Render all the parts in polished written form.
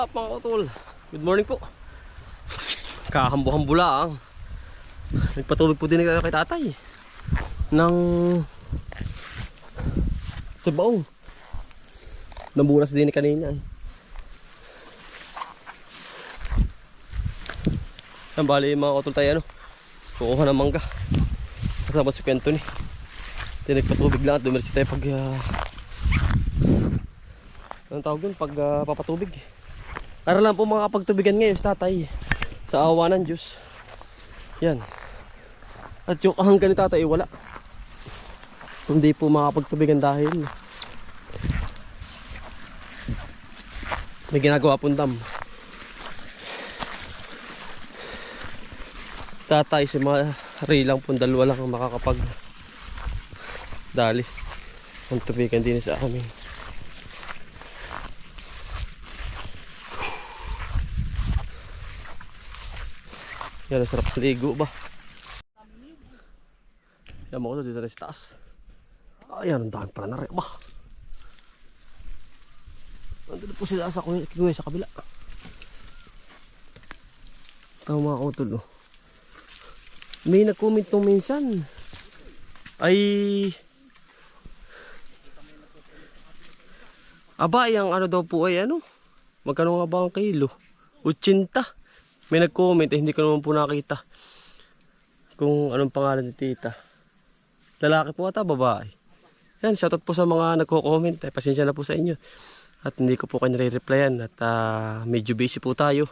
Mga utol, good morning po. Kahambo-hambo lang. Nagpatubig po din kay tatay ng sabaw. Naburas din kanina. Ang bali mga utol tayo kukuha ng mangga. Kasama si kwento ni. Nagpatubig lang at dumiretso tayo pag anong tawag yun? Pag papatubig. Para lang po makapagtubigan ngayon sa tatay. Sa awa ng Diyos. Yan. At yung hanggang ni tatay wala. Hindi po makapagtubigan dahil may ginagawa pong dam. Tatay si Mari lang po, dalawa lang ang makakapag dali. Ang tubigan din sa amin. Yan, sarap sa ligo ba? Yan mo ko dito sa taas. Ayan, ang dami pala na rin ba? Nandun po sila sa kuya sa kabila. Ito mga utol. May nag-comment nung minsan. Ay aba, yung ano daw po ay magkano nga ba ang kilo? 80. May nag-comment hindi ko naman po nakita kung anong pangalan ni tita. Lalaki po ata, babae. Yan, shoutout po sa mga nagko-comment. Pasensya na po sa inyo. At hindi ko po kayo nare-replyan. At medyo busy po tayo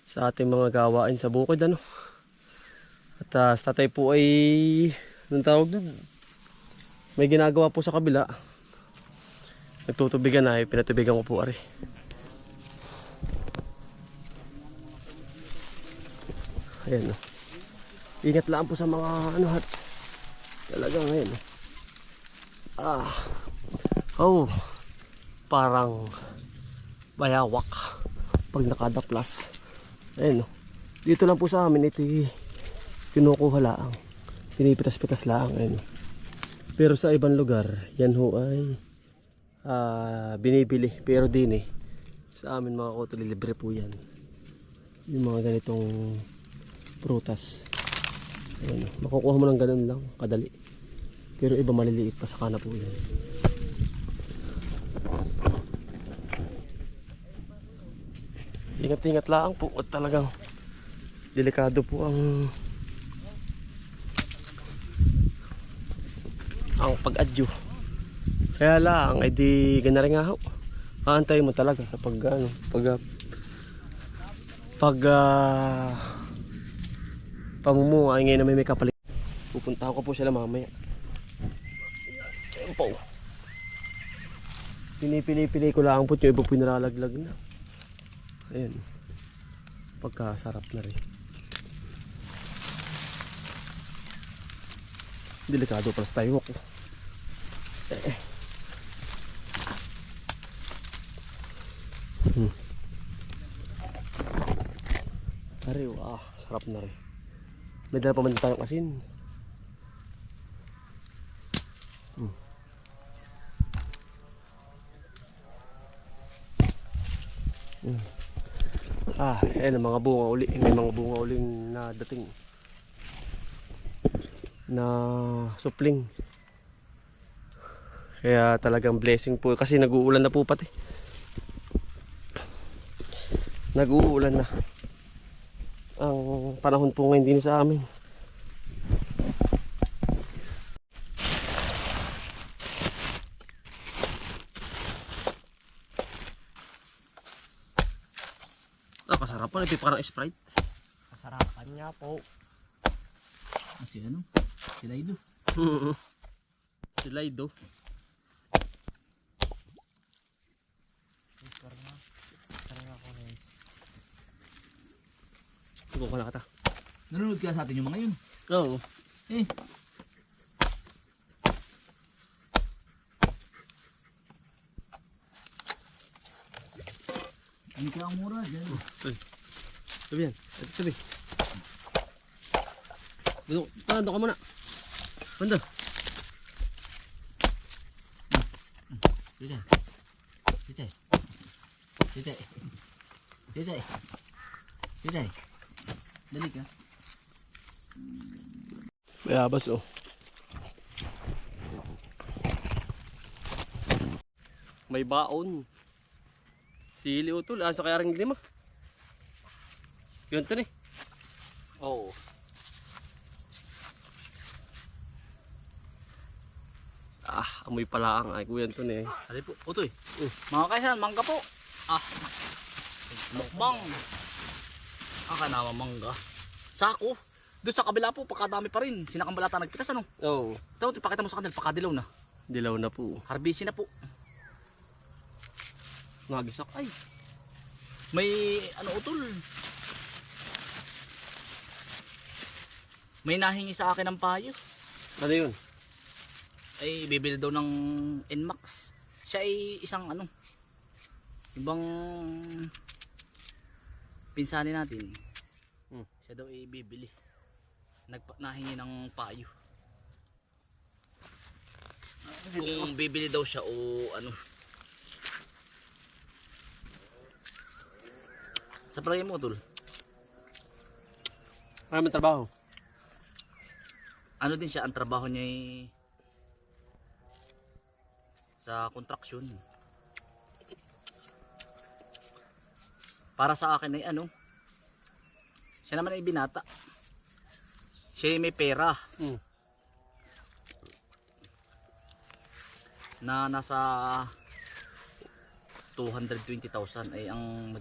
sa ating mga gawain sa bukid. At sa tatay po ay anong tawag doon? May ginagawa po sa kabila. Nagtutubigan na, pinatubigan ko po ari. Ayan ingat lang po sa mga talagang ngayon. Parang bayawak pag nakadaplas. Ayan dito lang po sa amin ito kinukuha lang, pinipitas-pitas lang. Ayan. Pero sa ibang lugar yan ho ay binibili. Pero din sa amin mga kotol libre po yan, yung mga ganitong prutas. Ayan, makukuha mo ng ganun lang kadali. Pero iba maliliit pa sa kana po yan. Ingat-ingat lang po at talagang delikado po ang pag-adyo. Kaya lang ay di gana rin nga ho. Aantay mo talaga sa pamumunga. Ay ngayon na may kapalit. Pupunta ko po sila mamaya. Ayan po. Pinipili-pili ko lang po yung iba po nalalaglag na. Ayan. Pagkasarap na rin. Delikado pala sa tayo. Ariw, sarap na rin. May dala pa man tayong asin. Ayan ang mga bunga uli. May mga bunga uling na dating na supling. Kaya talagang blessing po kasi nag-uulan na po pati. Nag-uulan na. Ang panahon po ngayon din sa amin. Kasarapan ito parang Sprite. Kasarapan niya po. Si Laido. Si Laido. Suko ka na kata. Nanonood ka sa atin yung mga yun? Oo. Ano kaya ang mura dyan? Sabi yan. Sabi. Doon ka muna. Banda. Site. Jay. Jay. Dali ka. May abas oh. May baon. Sili utol. Asa kaya rin lima? Yun to ni. Oo. Amoy pala ang ay kuya to ni. Dali po. Utoy. Mga kaisan, mangga po. Mukbang. Naman mangga. Sako. Doon sa kabila po, pakadami pa rin. Sinakambalata nagpitas ano. Oo. Ito, ipakita mo sa kanila, pakadilaw na. Dilaw na po. Harbisi na po. Nagisak ay. May ano utol. May nahingi sa akin ng payo. Ano yun? Ay bibili daw ng NMAX. Siya ay isang ano, ibang pinsani natin. Siya daw ay bibili. Nahingi ng payo. Kung bibili daw siya o ano. Sa palagay mo tol, Maraming trabaho. ano din siya, ang trabaho niya ay sa construction. Para sa akin ay ano, siya naman ay binata. Siya ay may pera. Na nasa 220,000 ay ang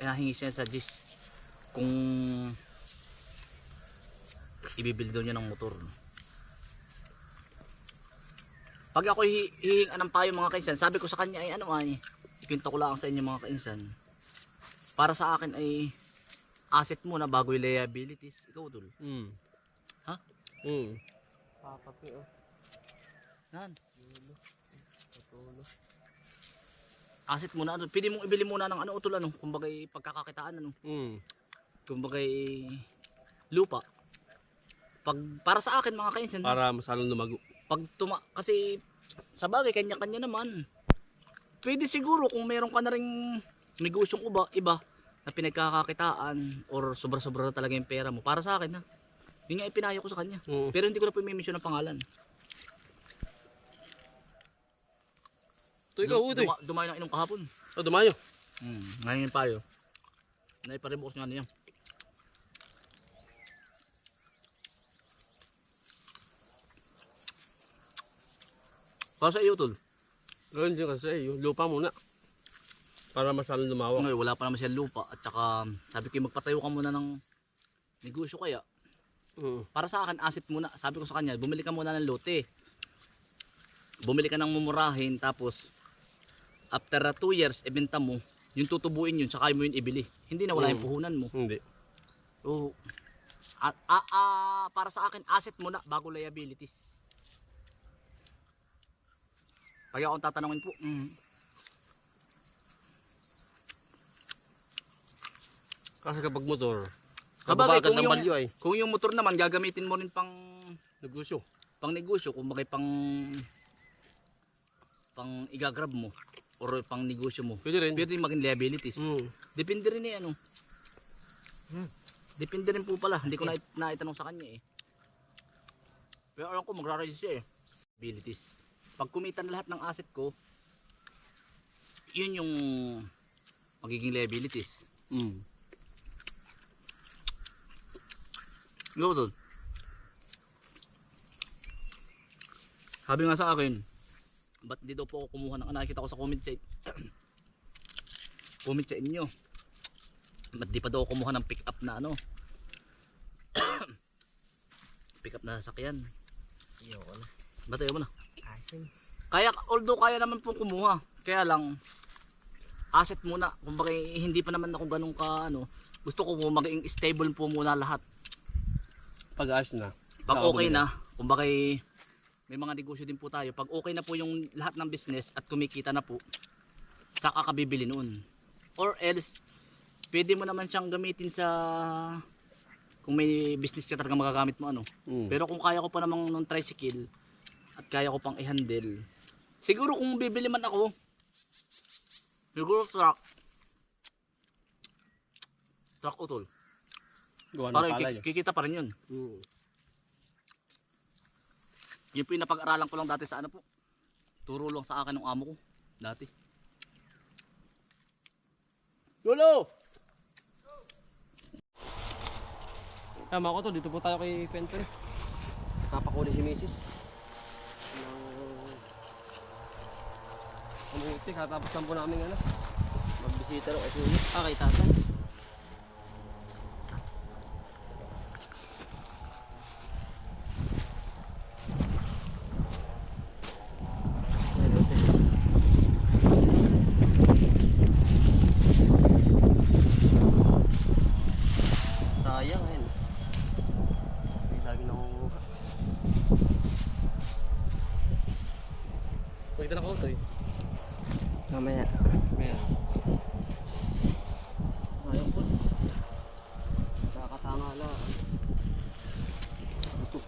nahingi siya sa GIS kung ibibili daw niya ng motor. Pag ako hihingan ng payo mga kainsan, sabi ko sa kanya ay ano ay, ikwento ko lang sa inyo mga kainsan. Para sa akin ay asset muna bago yung liabilities. Ikaw tol. Ha? Papapi oh. Yan. Asset muna ano, pwede mong ibili muna ng ano utol ano, kumbaga pagkakakitaan ano. Kumbaga lupa. Para sa akin mga kainsan, Para masalong lumago. kasi sa bagay kanya-kanya naman. Pwede siguro kung meron ka na ring negosyong iba na pinagkakakitaan or sobra-sobra na talaga yung pera mo. Para sa akin ha. Yun nga ipinayo ko sa kanya. Pero hindi ko na po i-mention ng pangalan. Ito ikaw utoy. Dumayo ng inom kahapon. Dumayo. Ngayon yung payo. Naiparebukas nga niya. Para sa iyo tol. Gawin din kasi yung lupa muna. Para masalong lumawa. Ngayon wala pa naman siya lupa. At saka sabi ko magpatayo ka muna ng negosyo kaya. Para sa akin asset muna. Sabi ko sa kanya bumili ka muna ng lote. Bumili ka ng mumurahin tapos after 2 years ibenta mo. Yung tutubuin yun saka mo yun ibili. Hindi na wala yung puhunan mo. Hindi. Oo. Para sa akin asset muna bago liabilities. Pag akong tatanungin po, Kasi kapag motor, kabagay, kababagan ng balyo ay. kung yung motor naman gagamitin mo rin pang Negosyo. kumbaga pang igagrab mo or pang negosyo mo. Pwede rin. Pwede maging liabilities. Depende rin eh ano. Depende rin po pala. Hindi ko naitanong sa kanya eh. Pero alam ko magra-register siya eh. Liabilities. Pag kumita na lahat ng asset ko, yun yung magiging liabilities. Ikaw tol. Sabi nga sa akin, ba't hindi daw po ako kumuha ng nakikita ko sa comment sa inyo. Ba't di pa daw ako kumuha ng pick up na ano? Pick up na sasakyan. Ba't ayaw mo na? Kaya, although kaya naman pong kumuha, kaya lang asset muna. Kumbaga hindi pa naman ako ganun ka ano. Gusto ko po maging stable po muna lahat. Pag-ayos na. Pag okay na, kumbaga may mga negosyo din po tayo. Pag okay na po yung lahat ng business at kumikita na po, saka ka bibili noon. Or else, pwede mo naman siyang gamitin sa kung may business ka talaga magagamit mo ano. Pero kung kaya ko pa namang nung tricycle at kaya ko pang i-handle, siguro kung bibili man ako, siguro truck, truck utol. Gawa ng Para palay. kikita pa rin yun. Yun po yung napag-aralan ko lang dati sa ano po. Turo lang sa akin ng amo ko. Dati. Lolo! Tama ko to, dito po tayo kay Fenton. Napakuli si Mrs. Ng kamuti, katapos lang po namin ano. Magbisita rin kay Sulit. Kay tatay. Sayang ayun. May lagi nangunguha. Pagkita na ko ito eh. Mamaya. Meron. Ayaw po. Nakakatanga lang. Ito.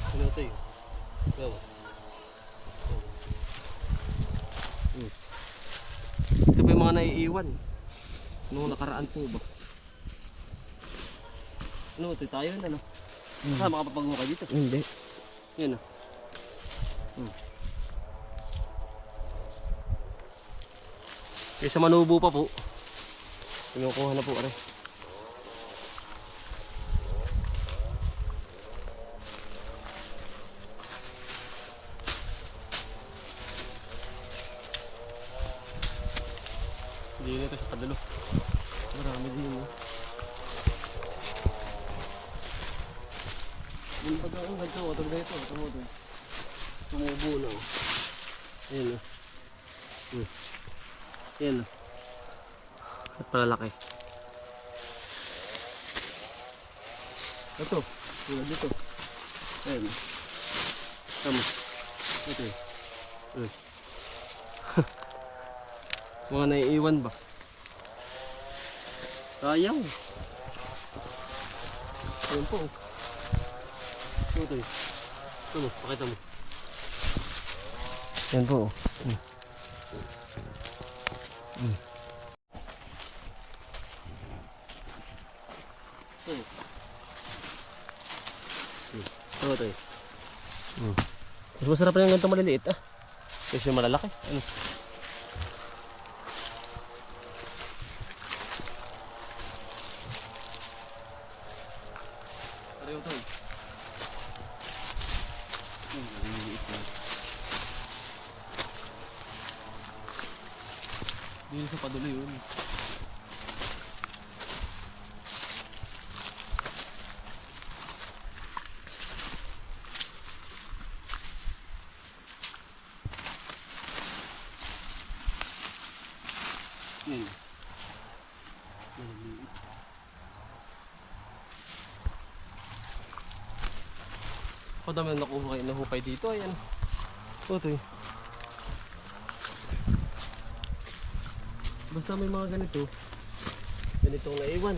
Ano ito yun? Go. Ito pa yung mga naiiwan. Noong nakaraan po ba? Ano ito tayo na no? Saan makapapagawa ka dito? Hindi. Yan ah. Kaysa manubo pa po. Pinukuha na po aray. Hindi na ito sa padalo. Marami din eh. Yung pagkaong ganito, otog na ito. Ito mo ito. Tumubo na oh. Ayan oh. Ayan oh. At malalaki. Ito. Tulad dito. Ayan oh. Tama. Ito eh. Mga naiiwan ba? Sayang. Ayan po. Ito eh. Ito mo, pakita mo. Yan po. Ito eh. Mas masarap na yung ganito maliliit ah. Kasi yung malalaki. Ano? Pareho ito eh. Dito sa padulo yun. Yun. Ako dami na nakuhukay dito. Ayan. Ito eh. Basta may mga ganito. Ganitong naiwan.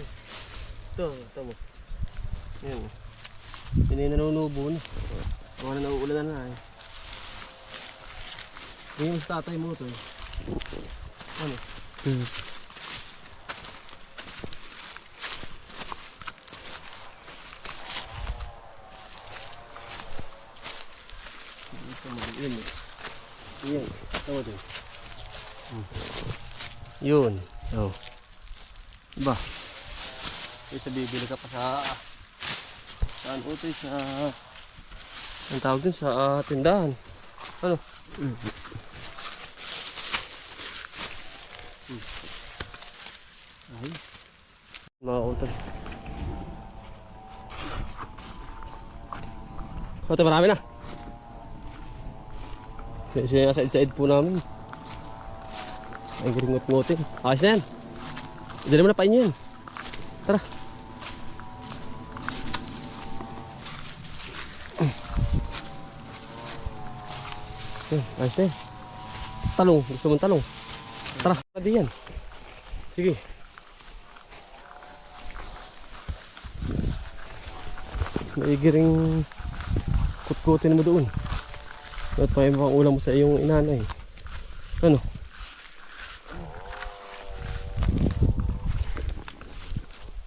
Ito mo. Yan. Yan yung nanunubo na. Baka na nauulan na eh. Yan yung tatay mo ito eh. Ano? Yun eh. Yan. Ito ito. Yun. Oh. Ba. Isa bibili ka pa sa saan utoy sa ang tawag din sa tindahan. Ano? Ay. Mga utoy. Ito marami na. Siya sa side po namin. Ay gringot-ngotin. Ayos na yan. Dali mo na pain yan. Tara. Ayos na yan. Talong. Gusto mong talong. Tara. Pwede yan. Sige. Maigiring kut-kutin mo doon. At pa yung ulam mo sa iyong inanay. Ano?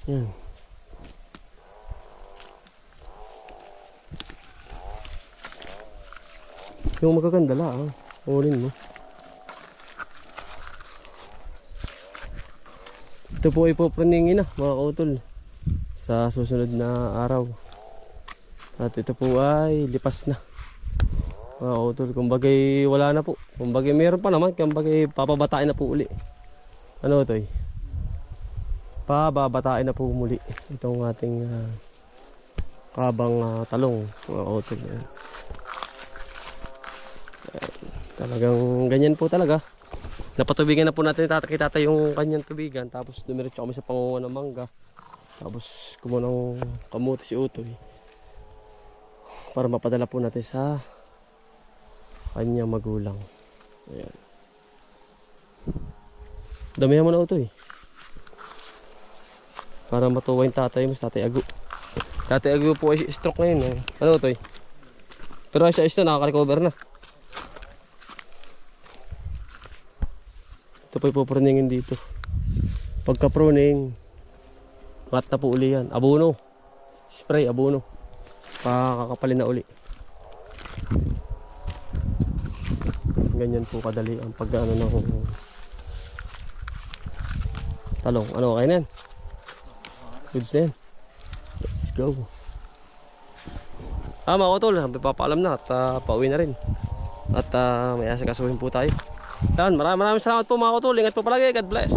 Yan. Yung magaganda lang. Ulin mo. Ito po ay pupraningin na mga kautol sa susunod na araw. At ito po ay lipas na mga kautol. Kumbagay wala na po. Kumbagay meron pa naman. Kumbagay papabatain na po uli. Ano ito eh? Pababatain na po muli itong ating kabang talong mga kautol. Talagang ganyan po talaga. Napatubigan na po natin kay tata yung kanyang tubigan. Tapos dumiretso kami sa pangunga ng mangga. Tapos kumuha ng kamuti si Utoy. Para mapadala po natin sa kanyang magulang. Ayan. Damihan mo na Utoy. Para matuwa yung tatay mo sa tatay Agu. Tatay Agu po ay stroke ngayon. Ano Utoy? Pero siya isa nakaka-recover na. Ito po ipuproningin dito. Pagka pruning, mat na po uli yan. Abono. Spray, abono. Pakakapalin na uli. Ganyan po kadali ang pag-ano ng talong. Ano kayo na yan? Goods na yan. Let's go. Mga utol, papaalam na at pauwi na rin. At may asikasuhin po tayo. Yan, maraming salamat po mga utol. Ingat po palagi. God bless.